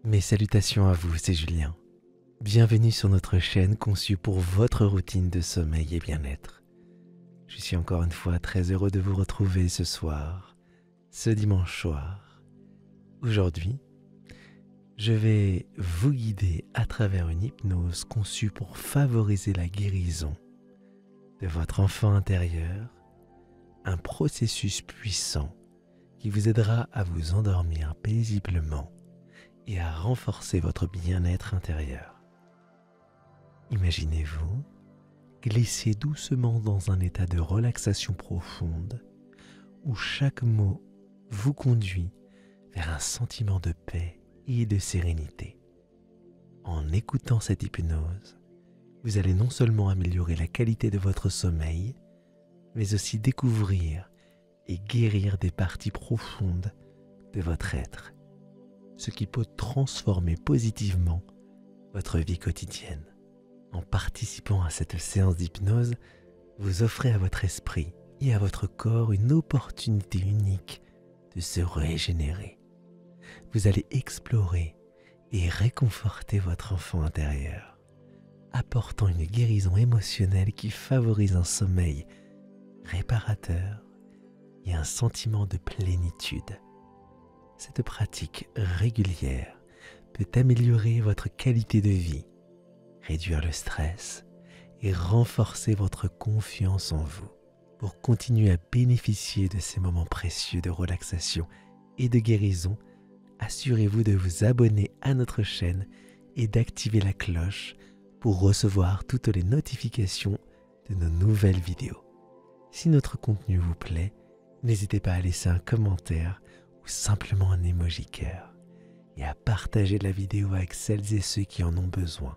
Mes salutations à vous, c'est Julien. Bienvenue sur notre chaîne conçue pour votre routine de sommeil et bien-être. Je suis encore une fois très heureux de vous retrouver ce soir, ce dimanche soir. Aujourd'hui, je vais vous guider à travers une hypnose conçue pour favoriser la guérison de votre enfant intérieur, un processus puissant qui vous aidera à vous endormir paisiblement et à renforcer votre bien-être intérieur. Imaginez-vous glisser doucement dans un état de relaxation profonde où chaque mot vous conduit vers un sentiment de paix et de sérénité. En écoutant cette hypnose, vous allez non seulement améliorer la qualité de votre sommeil, mais aussi découvrir et guérir des parties profondes de votre être, ce qui peut transformer positivement votre vie quotidienne. En participant à cette séance d'hypnose, vous offrez à votre esprit et à votre corps une opportunité unique de se régénérer. Vous allez explorer et réconforter votre enfant intérieur, apportant une guérison émotionnelle qui favorise un sommeil réparateur et un sentiment de plénitude. Cette pratique régulière peut améliorer votre qualité de vie, réduire le stress et renforcer votre confiance en vous. Pour continuer à bénéficier de ces moments précieux de relaxation et de guérison, assurez-vous de vous abonner à notre chaîne et d'activer la cloche pour recevoir toutes les notifications de nos nouvelles vidéos. Si notre contenu vous plaît, n'hésitez pas à laisser un commentaire ou simplement un emoji cœur et à partager la vidéo avec celles et ceux qui en ont besoin.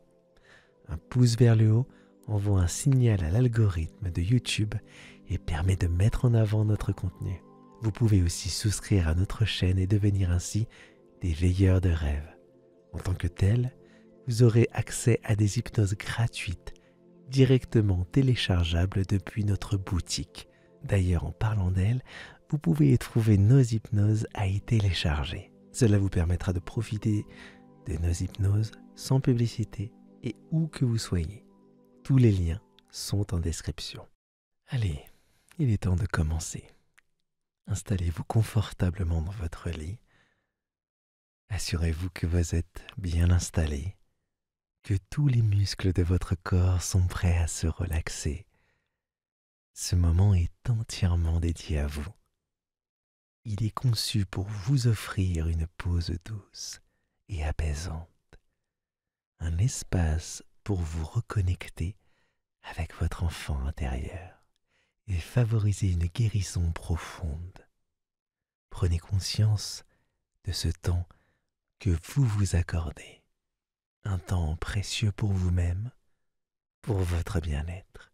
Un pouce vers le haut envoie un signal à l'algorithme de YouTube et permet de mettre en avant notre contenu. Vous pouvez aussi souscrire à notre chaîne et devenir ainsi des veilleurs de rêve. En tant que tel, vous aurez accès à des hypnoses gratuites directement téléchargeables depuis notre boutique. D'ailleurs, en parlant d'elles, vous pouvez y trouver nos hypnoses à y télécharger. Cela vous permettra de profiter de nos hypnoses sans publicité et où que vous soyez. Tous les liens sont en description. Allez, il est temps de commencer. Installez-vous confortablement dans votre lit. Assurez-vous que vous êtes bien installé, que tous les muscles de votre corps sont prêts à se relaxer. Ce moment est entièrement dédié à vous. Il est conçu pour vous offrir une pause douce et apaisante, un espace pour vous reconnecter avec votre enfant intérieur et favoriser une guérison profonde. Prenez conscience de ce temps que vous vous accordez, un temps précieux pour vous-même, pour votre bien-être.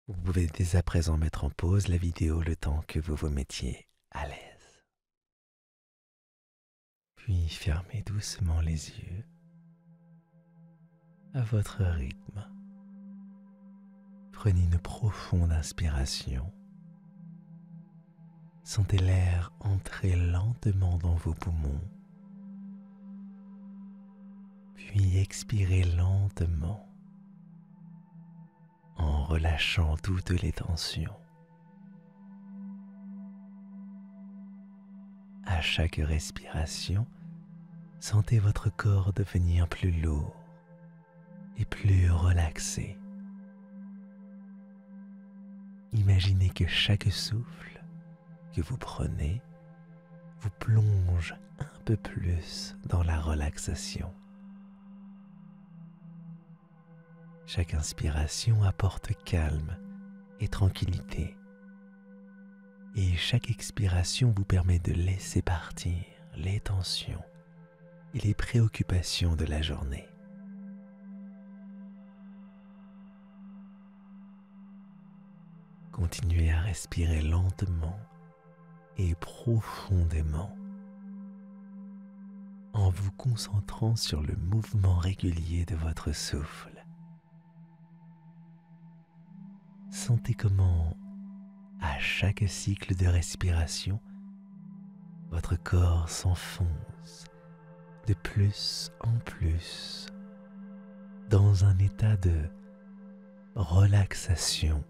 Vous pouvez dès à présent mettre en pause la vidéo le temps que vous vous mettiez à l'aise. Puis fermez doucement les yeux à votre rythme. Prenez une profonde inspiration. Sentez l'air entrer lentement dans vos poumons. Puis expirez lentement en relâchant toutes les tensions. À chaque respiration, sentez votre corps devenir plus lourd et plus relaxé. Imaginez que chaque souffle que vous prenez vous plonge un peu plus dans la relaxation. Chaque inspiration apporte calme et tranquillité. Et chaque expiration vous permet de laisser partir les tensions et les préoccupations de la journée. Continuez à respirer lentement et profondément en vous concentrant sur le mouvement régulier de votre souffle. Sentez comment, à chaque cycle de respiration, votre corps s'enfonce de plus en plus dans un état de relaxation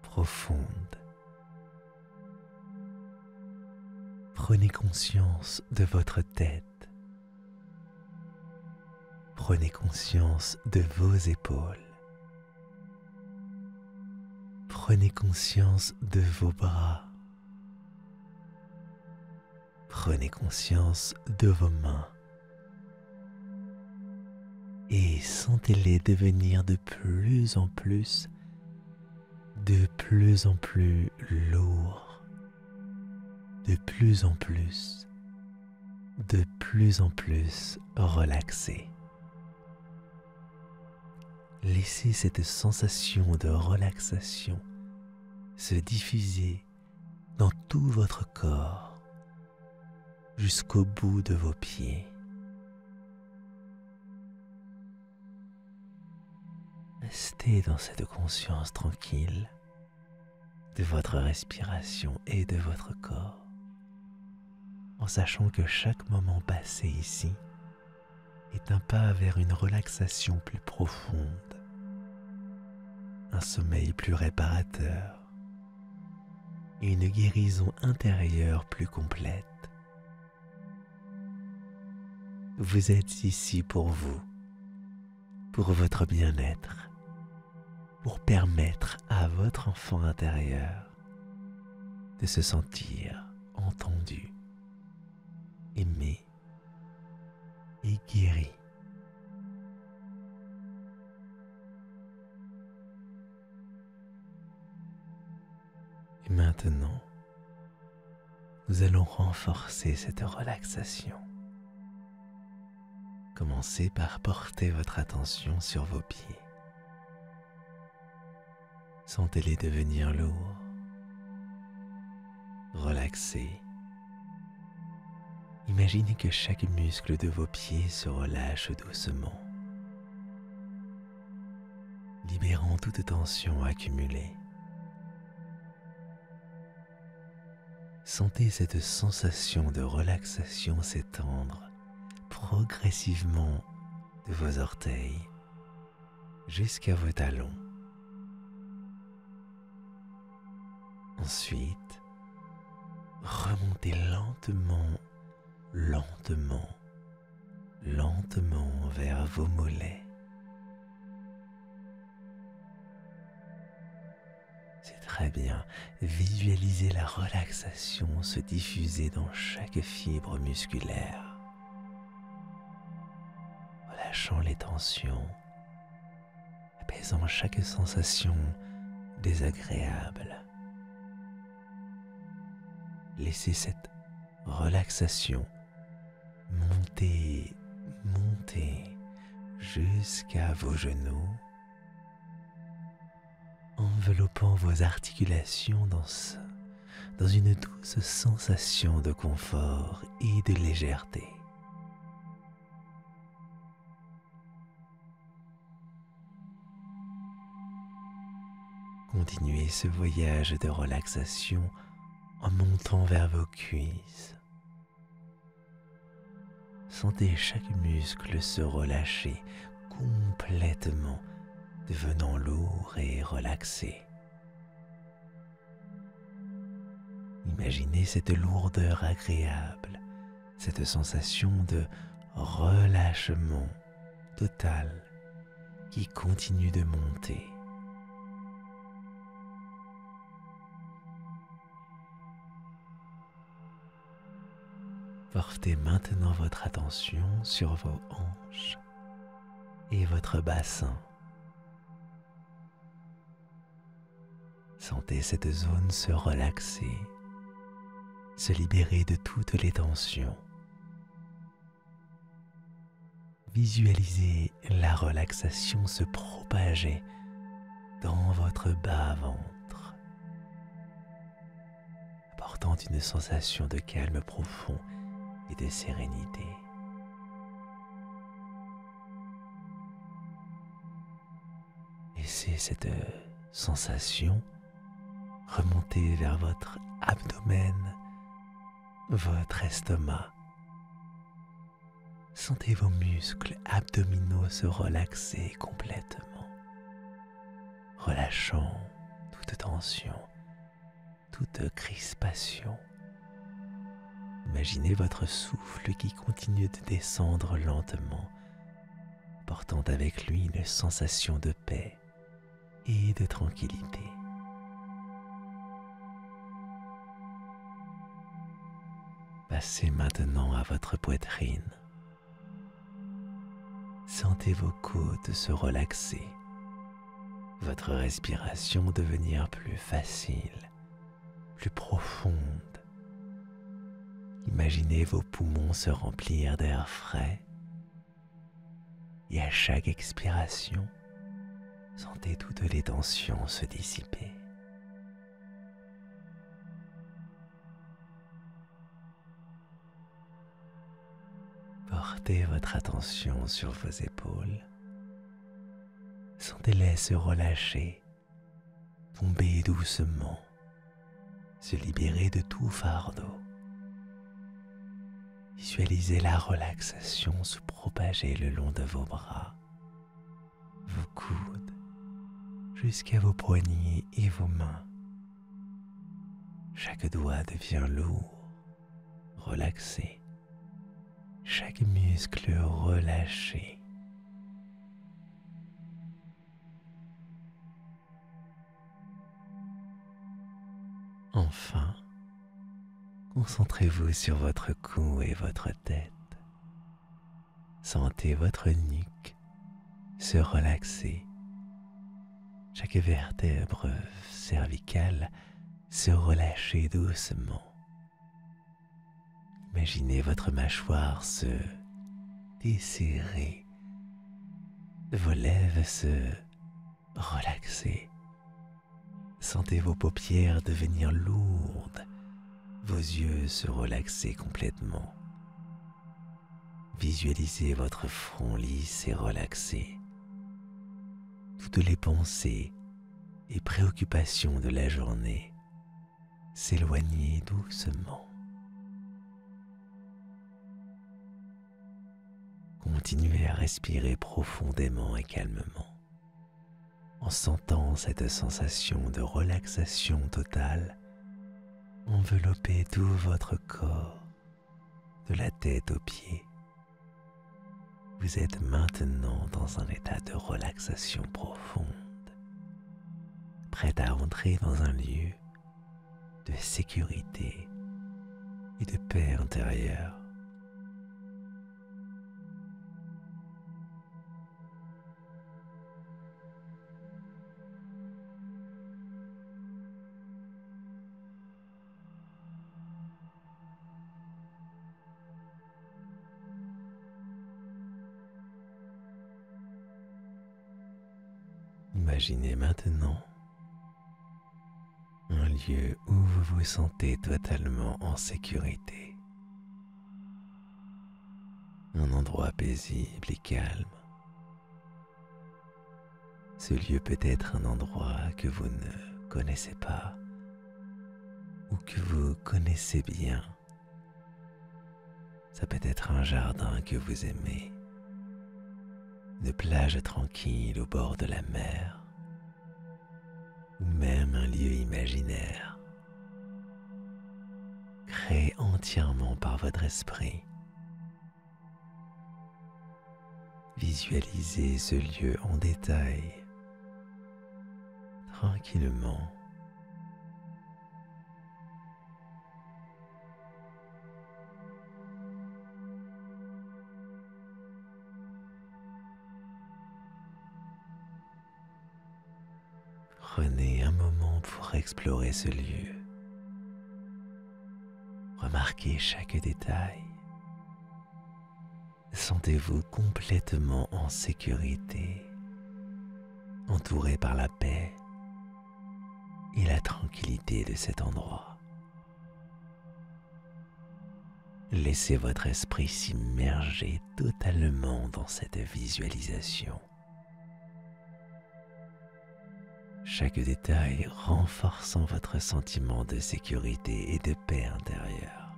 profonde. Prenez conscience de votre tête. Prenez conscience de vos épaules. Prenez conscience de vos bras. Prenez conscience de vos mains. Et sentez-les devenir de plus en plus lourds, de plus en plus relaxés. Laissez cette sensation de relaxation se diffuser dans tout votre corps jusqu'au bout de vos pieds. Restez dans cette conscience tranquille de votre respiration et de votre corps, en sachant que chaque moment passé ici est un pas vers une relaxation plus profonde, un sommeil plus réparateur et une guérison intérieure plus complète. Vous êtes ici pour vous, pour votre bien-être, pour permettre à votre enfant intérieur de se sentir entendu, aimé et guéri. Et maintenant, nous allons renforcer cette relaxation. Commencez par porter votre attention sur vos pieds. Sentez-les devenir lourds, relaxés. Imaginez que chaque muscle de vos pieds se relâche doucement, libérant toute tension accumulée. Sentez cette sensation de relaxation s'étendre progressivement de vos orteils jusqu'à vos talons. Ensuite, remontez lentement vers vos mollets. C'est très bien. Visualisez la relaxation se diffuser dans chaque fibre musculaire, relâchant les tensions, apaisant chaque sensation désagréable. Laissez cette relaxation monter jusqu'à vos genoux, enveloppant vos articulations dans une douce sensation de confort et de légèreté. Continuez ce voyage de relaxation en montant vers vos cuisses. Sentez chaque muscle se relâcher complètement, devenant lourd et relaxé. Imaginez cette lourdeur agréable, cette sensation de relâchement total qui continue de monter. Portez maintenant votre attention sur vos hanches et votre bassin. Sentez cette zone se relaxer, se libérer de toutes les tensions. Visualisez la relaxation se propager dans votre bas-ventre, apportant une sensation de calme profond et de sérénité. Laissez cette sensation remonter vers votre abdomen, votre estomac. Sentez vos muscles abdominaux se relaxer complètement, relâchant toute tension, toute crispation. Imaginez votre souffle qui continue de descendre lentement, portant avec lui une sensation de paix et de tranquillité. Passez maintenant à votre poitrine. Sentez vos côtes se relaxer, votre respiration devenir plus facile, plus profonde. Imaginez vos poumons se remplir d'air frais et à chaque expiration, sentez toutes les tensions se dissiper. Portez votre attention sur vos épaules. Sentez-les se relâcher, tomber doucement, se libérer de tout fardeau. Visualisez la relaxation se propager le long de vos bras, vos coudes, jusqu'à vos poignets et vos mains. Chaque doigt devient lourd, relaxé. Chaque muscle relâché. Enfin, concentrez-vous sur votre cou et votre tête. Sentez votre nuque se relaxer. Chaque vertèbre cervicale se relâcher doucement. Imaginez votre mâchoire se desserrer, vos lèvres se relaxer. Sentez vos paupières devenir lourdes, vos yeux se relaxer complètement. Visualisez votre front lisse et relaxé. Toutes les pensées et préoccupations de la journée s'éloigner doucement. Continuez à respirer profondément et calmement, en sentant cette sensation de relaxation totale envelopper tout votre corps, de la tête aux pieds. Vous êtes maintenant dans un état de relaxation profonde, prêt à entrer dans un lieu de sécurité et de paix intérieure. Imaginez maintenant un lieu où vous vous sentez totalement en sécurité. Un endroit paisible et calme. Ce lieu peut être un endroit que vous ne connaissez pas ou que vous connaissez bien. Ça peut être un jardin que vous aimez, une plage tranquille au bord de la mer, ou même un lieu imaginaire, créé entièrement par votre esprit. Visualisez ce lieu en détail, tranquillement. Prenez un moment pour explorer ce lieu. Remarquez chaque détail. Sentez-vous complètement en sécurité, entouré par la paix et la tranquillité de cet endroit. Laissez votre esprit s'immerger totalement dans cette visualisation. Chaque détail renforçant votre sentiment de sécurité et de paix intérieure.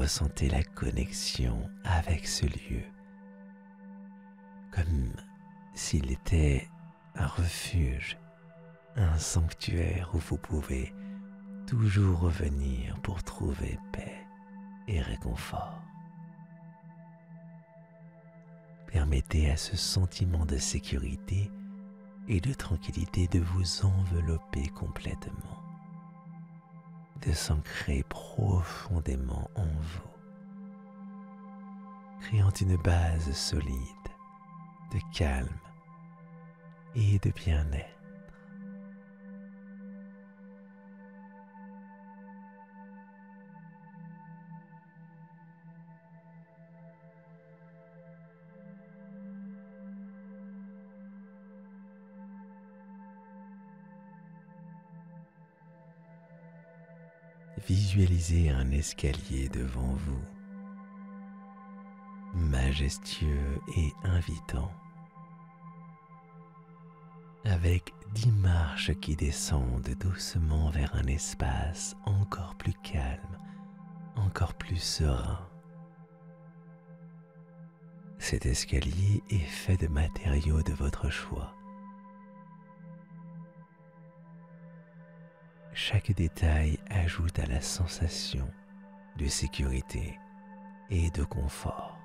ressentez la connexion avec ce lieu, comme s'il était un refuge, un sanctuaire où vous pouvez toujours revenir pour trouver paix et réconfort. Permettez à ce sentiment de sécurité et de tranquillité de vous envelopper complètement, de s'ancrer profondément en vous, créant une base solide de calme et de bien-être. Visualisez un escalier devant vous, majestueux et invitant, avec 10 marches qui descendent doucement vers un espace encore plus calme, encore plus serein. Cet escalier est fait de matériaux de votre choix. Chaque détail ajoute à la sensation de sécurité et de confort.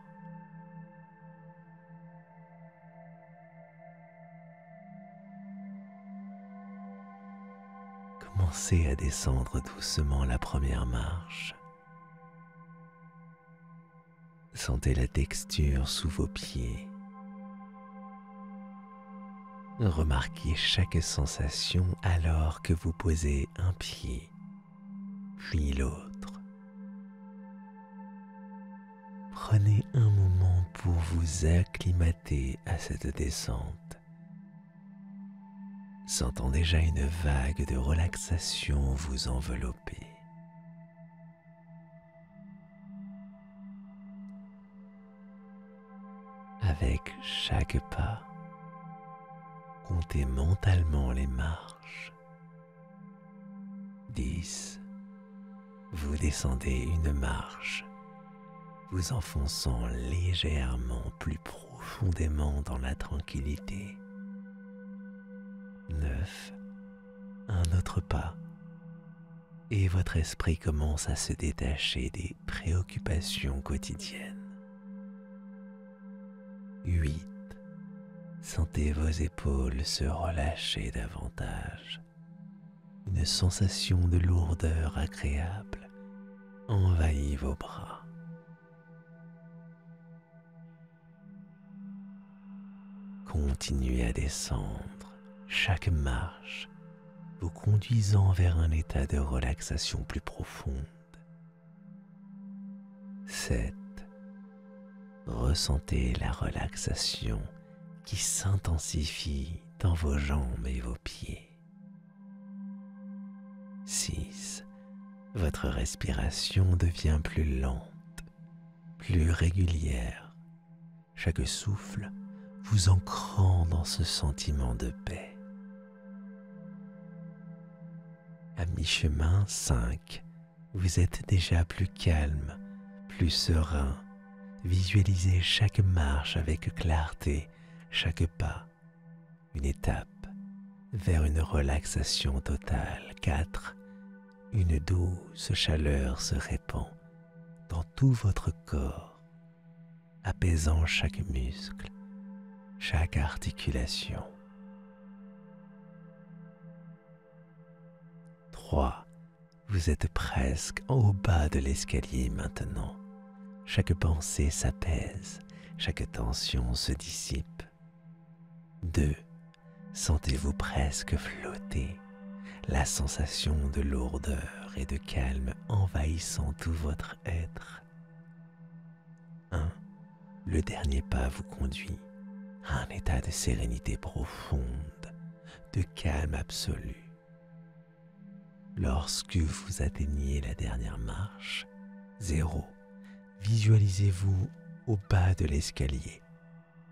Commencez à descendre doucement la première marche. Sentez la texture sous vos pieds. Remarquez chaque sensation alors que vous posez un pied, puis l'autre. Prenez un moment pour vous acclimater à cette descente, sentant déjà une vague de relaxation vous envelopper. Avec chaque pas, comptez mentalement les marches. 10. Vous descendez une marche, vous enfonçant légèrement plus profondément dans la tranquillité. 9. Un autre pas, et votre esprit commence à se détacher des préoccupations quotidiennes. 8. Sentez vos épaules se relâcher davantage. Une sensation de lourdeur agréable envahit vos bras. Continuez à descendre, chaque marche vous conduisant vers un état de relaxation plus profonde. 7. Ressentez la relaxation qui s'intensifie dans vos jambes et vos pieds. 6. Votre respiration devient plus lente, plus régulière, chaque souffle vous ancrant dans ce sentiment de paix. À mi-chemin, 5. Vous êtes déjà plus calme, plus serein. Visualisez chaque marche avec clarté, chaque pas, une étape vers une relaxation totale. 4. Une douce chaleur se répand dans tout votre corps, apaisant chaque muscle, chaque articulation. 3. Vous êtes presque au bas de l'escalier maintenant. Chaque pensée s'apaise, chaque tension se dissipe. 2. Sentez-vous presque flotter, la sensation de lourdeur et de calme envahissant tout votre être. 1. Le dernier pas vous conduit à un état de sérénité profonde, de calme absolu. Lorsque vous atteignez la dernière marche, 0, visualisez-vous au bas de l'escalier,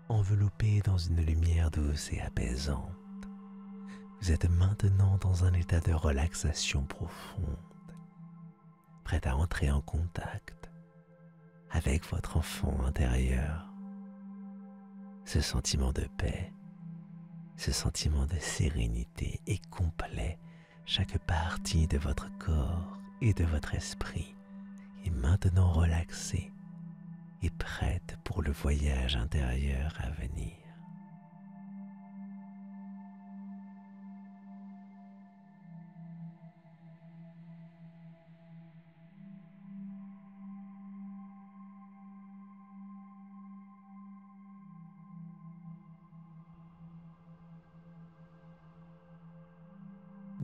enveloppé dans une lumière douce et apaisante. Vous êtes maintenant dans un état de relaxation profonde, prêt à entrer en contact avec votre enfant intérieur. Ce sentiment de paix, ce sentiment de sérénité est complet. Chaque partie de votre corps et de votre esprit est maintenant relaxée et prête pour le voyage intérieur à venir.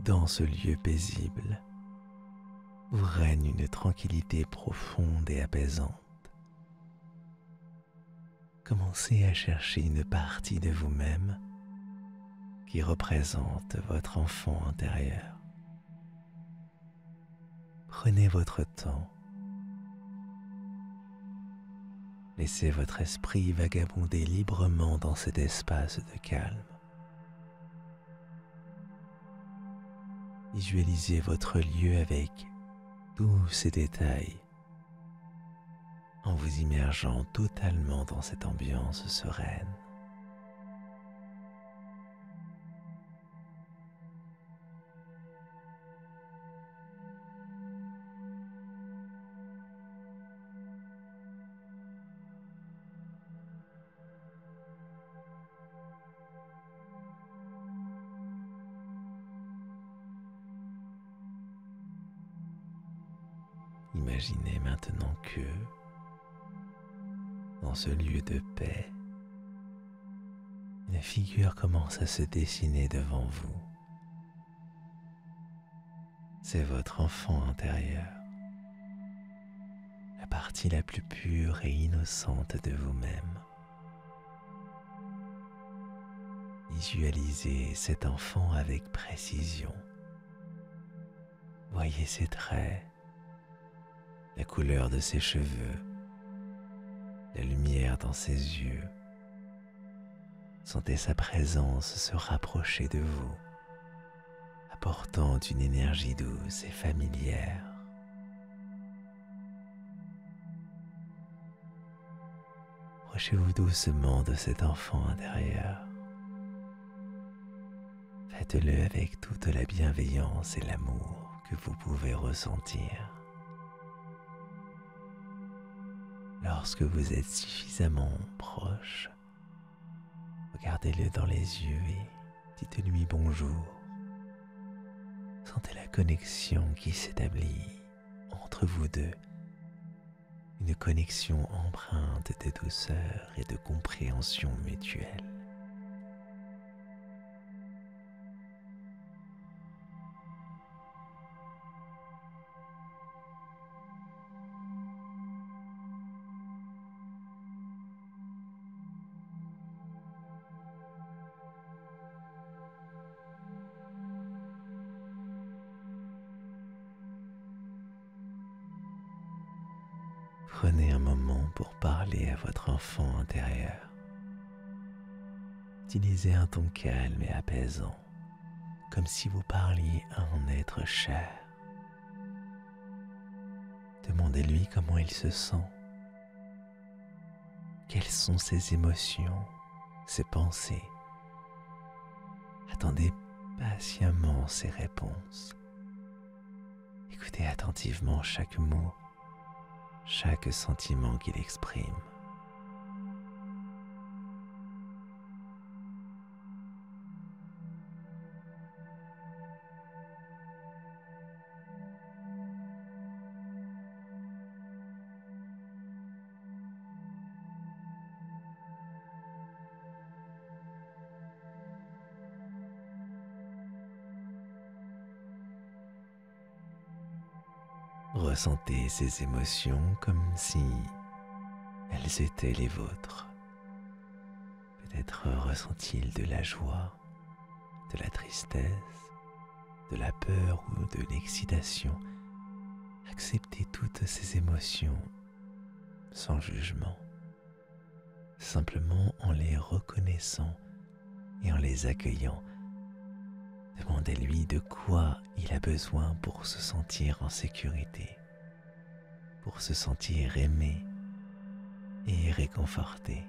Dans ce lieu paisible, où règne une tranquillité profonde et apaisante. Commencez à chercher une partie de vous-même qui représente votre enfant intérieur. Prenez votre temps. Laissez votre esprit vagabonder librement dans cet espace de calme. Visualisez votre lieu avec tous ses détails en vous immergeant totalement dans cette ambiance sereine. Imaginez maintenant que, dans ce lieu de paix, une figure commence à se dessiner devant vous. C'est votre enfant intérieur, la partie la plus pure et innocente de vous-même. Visualisez cet enfant avec précision. Voyez ses traits, la couleur de ses cheveux, la lumière dans ses yeux. Sentez sa présence se rapprocher de vous, apportant une énergie douce et familière. Approchez-vous doucement de cet enfant intérieur. Faites-le avec toute la bienveillance et l'amour que vous pouvez ressentir. Lorsque vous êtes suffisamment proche, regardez-le dans les yeux et dites-lui bonjour. Sentez la connexion qui s'établit entre vous deux, une connexion empreinte de douceur et de compréhension mutuelle. Prenez un moment pour parler à votre enfant intérieur. Utilisez un ton calme et apaisant, comme si vous parliez à un être cher. Demandez-lui comment il se sent. Quelles sont ses émotions, ses pensées. Attendez patiemment ses réponses. Écoutez attentivement chaque mot, chaque sentiment qu'il exprime. Ressentez ces émotions comme si elles étaient les vôtres. Peut-être ressent-il de la joie, de la tristesse, de la peur ou de l'excitation. Acceptez toutes ces émotions sans jugement, simplement en les reconnaissant et en les accueillant. Demandez-lui de quoi il a besoin pour se sentir en sécurité, pour se sentir aimé et réconforté.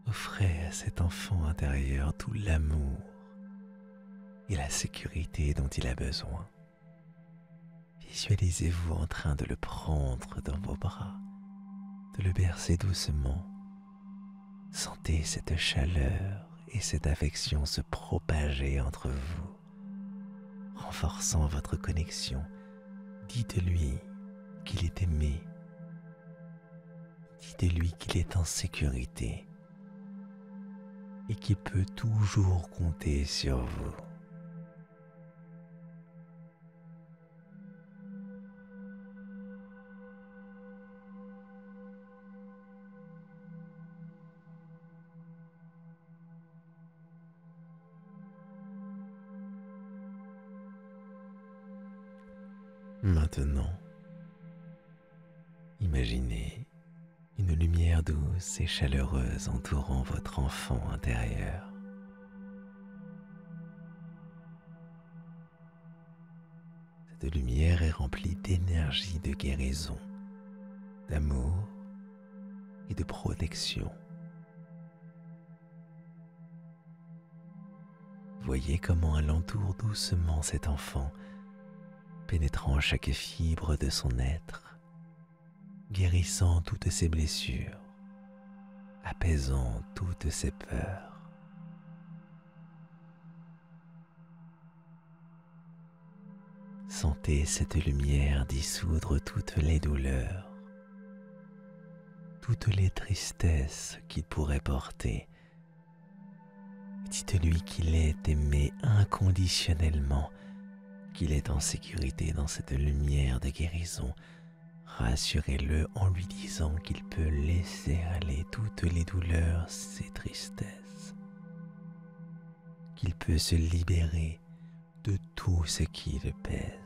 Offrez à cet enfant intérieur tout l'amour et la sécurité dont il a besoin. Visualisez-vous en train de le prendre dans vos bras, de le bercer doucement. Sentez cette chaleur et cette affection se propager entre vous, renforçant votre connexion. Dites-lui qu'il est aimé. Dites-lui qu'il est en sécurité et qu'il peut toujours compter sur vous. Maintenant, imaginez une lumière douce et chaleureuse entourant votre enfant intérieur. Cette lumière est remplie d'énergie de guérison, d'amour et de protection. Voyez comment elle entoure doucement cet enfant, pénétrant chaque fibre de son être, guérissant toutes ses blessures, apaisant toutes ses peurs. Sentez cette lumière dissoudre toutes les douleurs, toutes les tristesses qu'il pourrait porter. Dites-lui qu'il est aimé inconditionnellement, qu'il est en sécurité dans cette lumière de guérison. Rassurez-le en lui disant qu'il peut laisser aller toutes les douleurs, ses tristesses, qu'il peut se libérer de tout ce qui le pèse.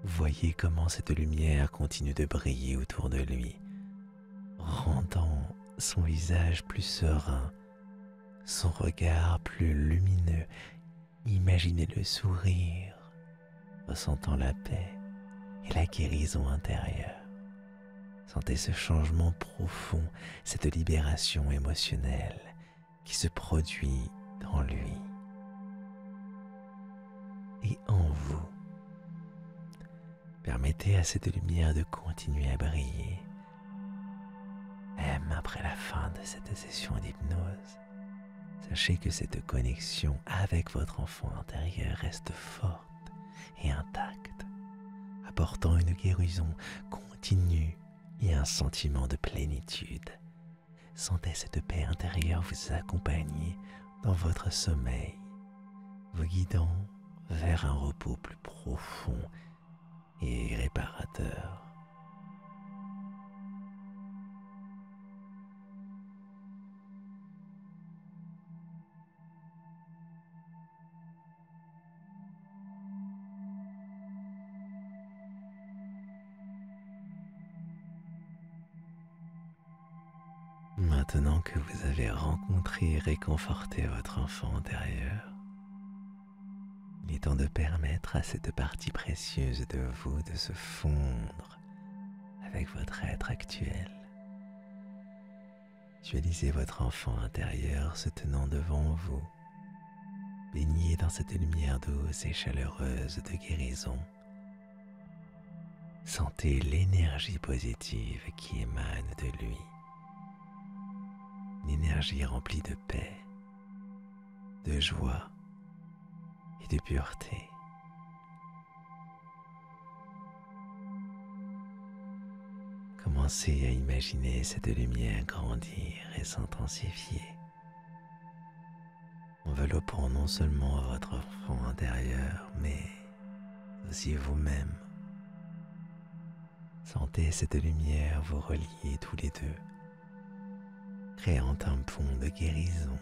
Voyez comment cette lumière continue de briller autour de lui, rendant son visage plus serein, son regard plus lumineux. Imaginez-le sourire, ressentant la paix et la guérison intérieure. Sentez ce changement profond, cette libération émotionnelle qui se produit dans lui et en vous. Permettez à cette lumière de continuer à briller, même après la fin de cette session d'hypnose. Sachez que cette connexion avec votre enfant intérieur reste forte et intacte, apportant une guérison continue et un sentiment de plénitude. Sentez cette paix intérieure vous accompagner dans votre sommeil, vous guidant vers un repos plus profond et réparateur. Maintenant que vous avez rencontré et réconforté votre enfant intérieur, il est temps de permettre à cette partie précieuse de vous de se fondre avec votre être actuel. Visualisez votre enfant intérieur se tenant devant vous, baigné dans cette lumière douce et chaleureuse de guérison. Sentez l'énergie positive qui émane de lui. Une énergie remplie de paix, de joie et de pureté. Commencez à imaginer cette lumière grandir et s'intensifier, enveloppant non seulement votre enfant intérieur, mais aussi vous-même. Sentez cette lumière vous relier tous les deux, créant un pont de guérison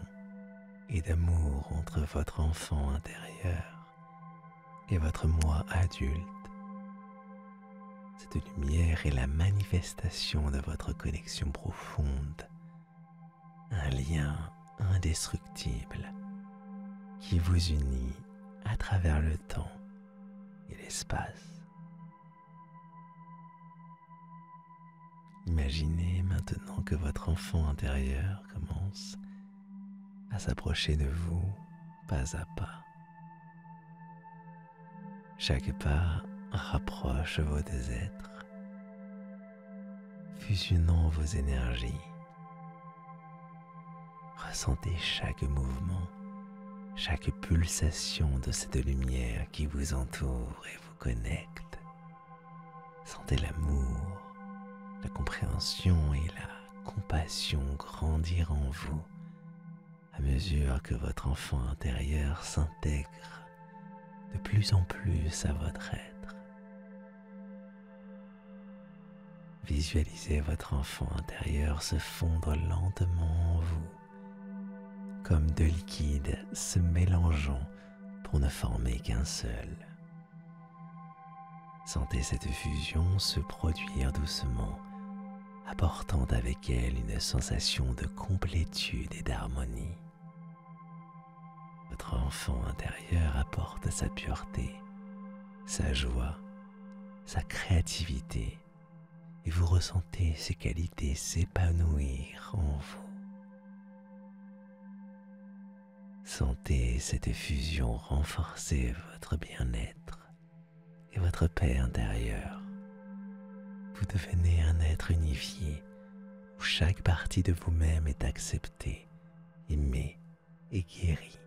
et d'amour entre votre enfant intérieur et votre moi adulte. Cette lumière est la manifestation de votre connexion profonde, un lien indestructible qui vous unit à travers le temps et l'espace. Imaginez maintenant que votre enfant intérieur commence à s'approcher de vous pas à pas. Chaque pas rapproche vos deux êtres, fusionnant vos énergies. Ressentez chaque mouvement, chaque pulsation de cette lumière qui vous entoure et vous connecte. Sentez l'amour, la compréhension et la compassion grandir en vous à mesure que votre enfant intérieur s'intègre de plus en plus à votre être. Visualisez votre enfant intérieur se fondre lentement en vous, comme deux liquides se mélangeant pour ne former qu'un seul. Sentez cette fusion se produire doucement, apportant avec elle une sensation de complétude et d'harmonie. Votre enfant intérieur apporte sa pureté, sa joie, sa créativité, et vous ressentez ces qualités s'épanouir en vous. Sentez cette fusion renforcer votre bien-être et votre paix intérieure. Vous devenez un être unifié où chaque partie de vous-même est acceptée, aimée et guérie.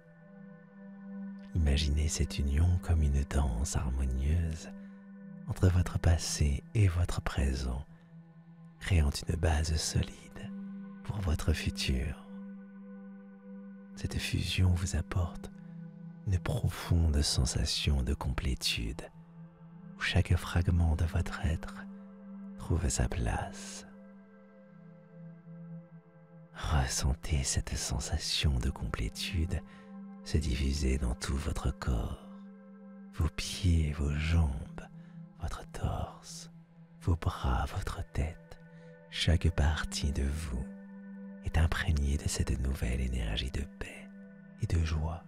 Imaginez cette union comme une danse harmonieuse entre votre passé et votre présent, créant une base solide pour votre futur. Cette fusion vous apporte une profonde sensation de complétude, où chaque fragment de votre être trouve sa place. Ressentez cette sensation de complétude se diffuser dans tout votre corps, vos pieds, vos jambes, votre torse, vos bras, votre tête. Chaque partie de vous est imprégnée de cette nouvelle énergie de paix et de joie.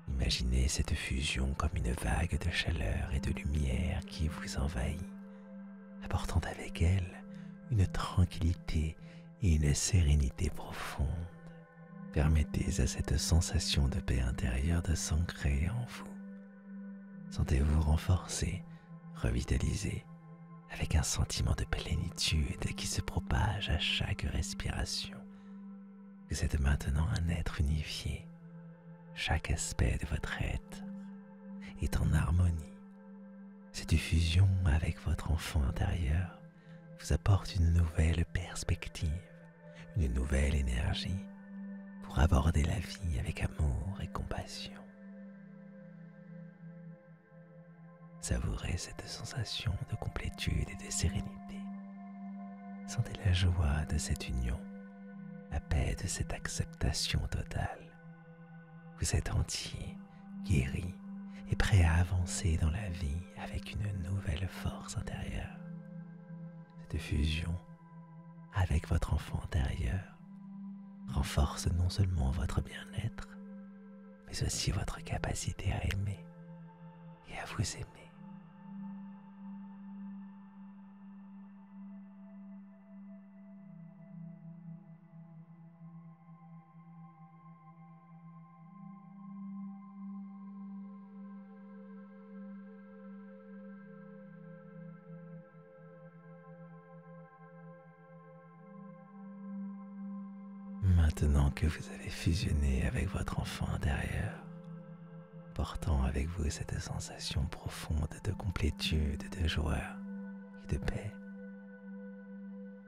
Imaginez cette fusion comme une vague de chaleur et de lumière qui vous envahit, apportant avec elle une tranquillité et une sérénité profonde. Permettez à cette sensation de paix intérieure de s'ancrer en vous. Sentez-vous renforcé, revitalisé, avec un sentiment de plénitude qui se propage à chaque respiration. Vous êtes maintenant un être unifié. Chaque aspect de votre être est en harmonie. Cette fusion avec votre enfant intérieur vous apporte une nouvelle perspective, une nouvelle énergie pour aborder la vie avec amour et compassion. Savourez cette sensation de complétude et de sérénité. Sentez la joie de cette union, la paix de cette acceptation totale. Vous êtes entier, guéri et prêt à avancer dans la vie avec une nouvelle force intérieure. Cette fusion avec votre enfant intérieur renforce non seulement votre bien-être, mais aussi votre capacité à aimer et à vous aimer. Maintenant que vous avez fusionné avec votre enfant intérieur, portant avec vous cette sensation profonde de complétude, de joie et de paix,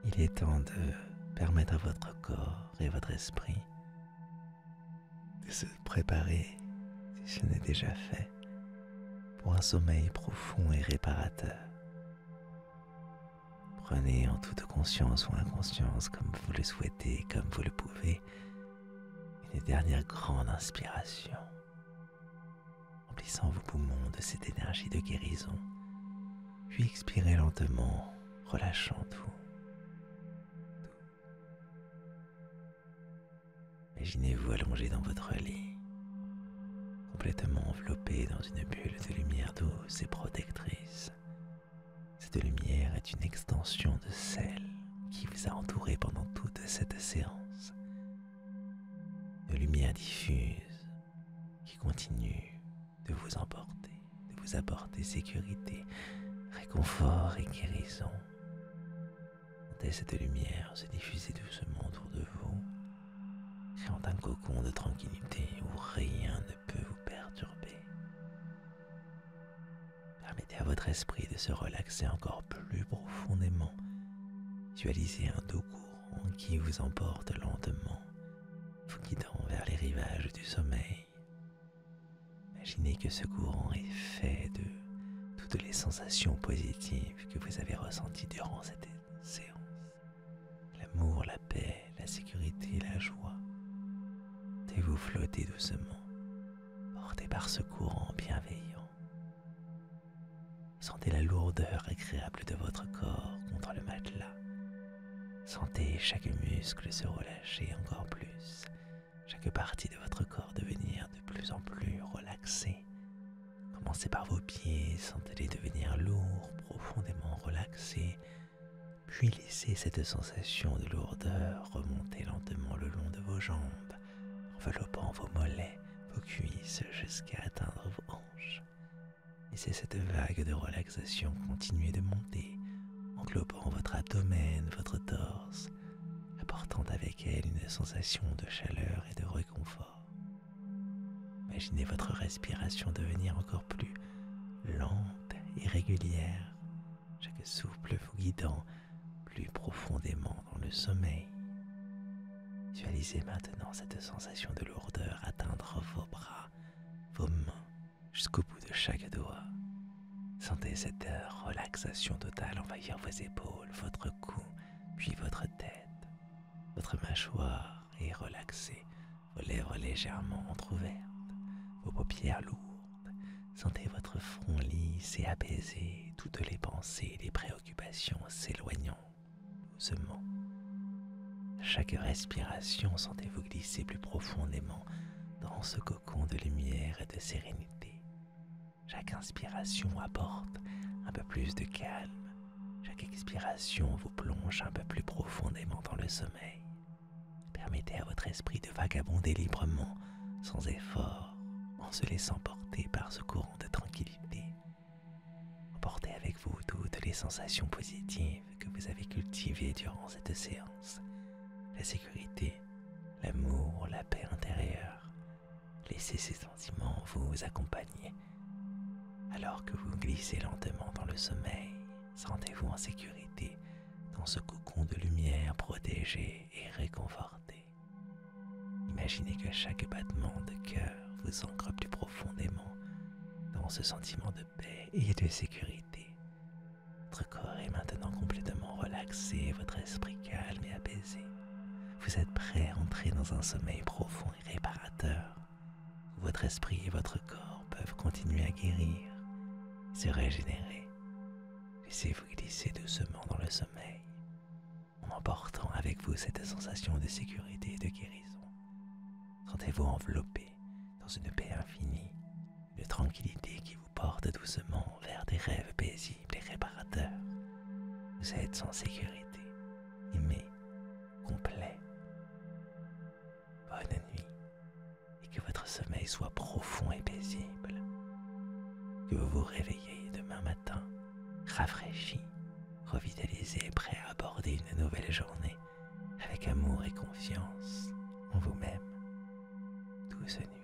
il est temps de permettre à votre corps et votre esprit de se préparer, si ce n'est déjà fait, pour un sommeil profond et réparateur. Prenez en toute conscience ou inconscience, comme vous le souhaitez, comme vous le pouvez, une dernière grande inspiration, remplissant vos poumons de cette énergie de guérison, puis expirez lentement, relâchant tout. Imaginez-vous allongé dans votre lit, complètement enveloppé dans une bulle de lumière douce et protectrice. Cette lumière est une extension de celle qui vous a entouré pendant toute cette séance. Une lumière diffuse qui continue de vous emporter, de vous apporter sécurité, réconfort et guérison. Sentez cette lumière se diffuser doucement autour de vous, créant un cocon de tranquillité où rien ne peut vous perturber. Permettez à votre esprit de se relaxer encore plus profondément. Visualisez un doux courant qui vous emporte lentement, vous guidant vers les rivages du sommeil. Imaginez que ce courant est fait de toutes les sensations positives que vous avez ressenties durant cette séance. L'amour, la paix, la sécurité, la joie. Et vous flottez doucement, porté par ce courant bienveillant. Sentez la lourdeur agréable de votre corps contre le matelas. Sentez chaque muscle se relâcher encore plus, chaque partie de votre corps devenir de plus en plus relaxée. Commencez par vos pieds, sentez-les devenir lourds, profondément relaxés, puis laissez cette sensation de lourdeur remonter lentement le long de vos jambes, enveloppant vos mollets, vos cuisses jusqu'à atteindre vos hanches. Laissez cette vague de relaxation continuer de monter, englobant votre abdomen, votre torse, apportant avec elle une sensation de chaleur et de réconfort. Imaginez votre respiration devenir encore plus lente et régulière, chaque souffle vous guidant plus profondément dans le sommeil. Visualisez maintenant cette sensation de lourdeur atteindre vos bras, vos mains, jusqu'au bout de chaque doigt. Sentez cette relaxation totale envahir vos épaules, votre cou, puis votre tête. Votre mâchoire est relaxée, vos lèvres légèrement entr'ouvertes, vos paupières lourdes. Sentez votre front lisse et apaisé, toutes les pensées et les préoccupations s'éloignant doucement. Chaque respiration, sentez-vous glisser plus profondément dans ce cocon de lumière et de sérénité. Chaque inspiration apporte un peu plus de calme. Chaque expiration vous plonge un peu plus profondément dans le sommeil. Permettez à votre esprit de vagabonder librement, sans effort, en se laissant porter par ce courant de tranquillité. Emportez avec vous toutes les sensations positives que vous avez cultivées durant cette séance. La sécurité, l'amour, la paix intérieure. Laissez ces sentiments vous accompagner. Alors que vous glissez lentement dans le sommeil, sentez-vous en sécurité dans ce cocon de lumière protégé et réconforté. Imaginez que chaque battement de cœur vous ancre plus profondément dans ce sentiment de paix et de sécurité. Votre corps est maintenant complètement relaxé, votre esprit calme et apaisé. Vous êtes prêt à entrer dans un sommeil profond et réparateur, où votre esprit et votre corps peuvent continuer à guérir, se régénérer. Laissez-vous glisser doucement dans le sommeil, en emportant avec vous cette sensation de sécurité et de guérison. Sentez-vous enveloppé dans une paix infinie, une tranquillité qui vous porte doucement vers des rêves paisibles et réparateurs. Vous êtes en sécurité, aimé, complet. Bonne nuit, et que votre sommeil soit profond et paisible. Que vous vous réveillez demain matin, rafraîchi, revitalisé, prêt à aborder une nouvelle journée avec amour et confiance en vous-même. Douce nuit.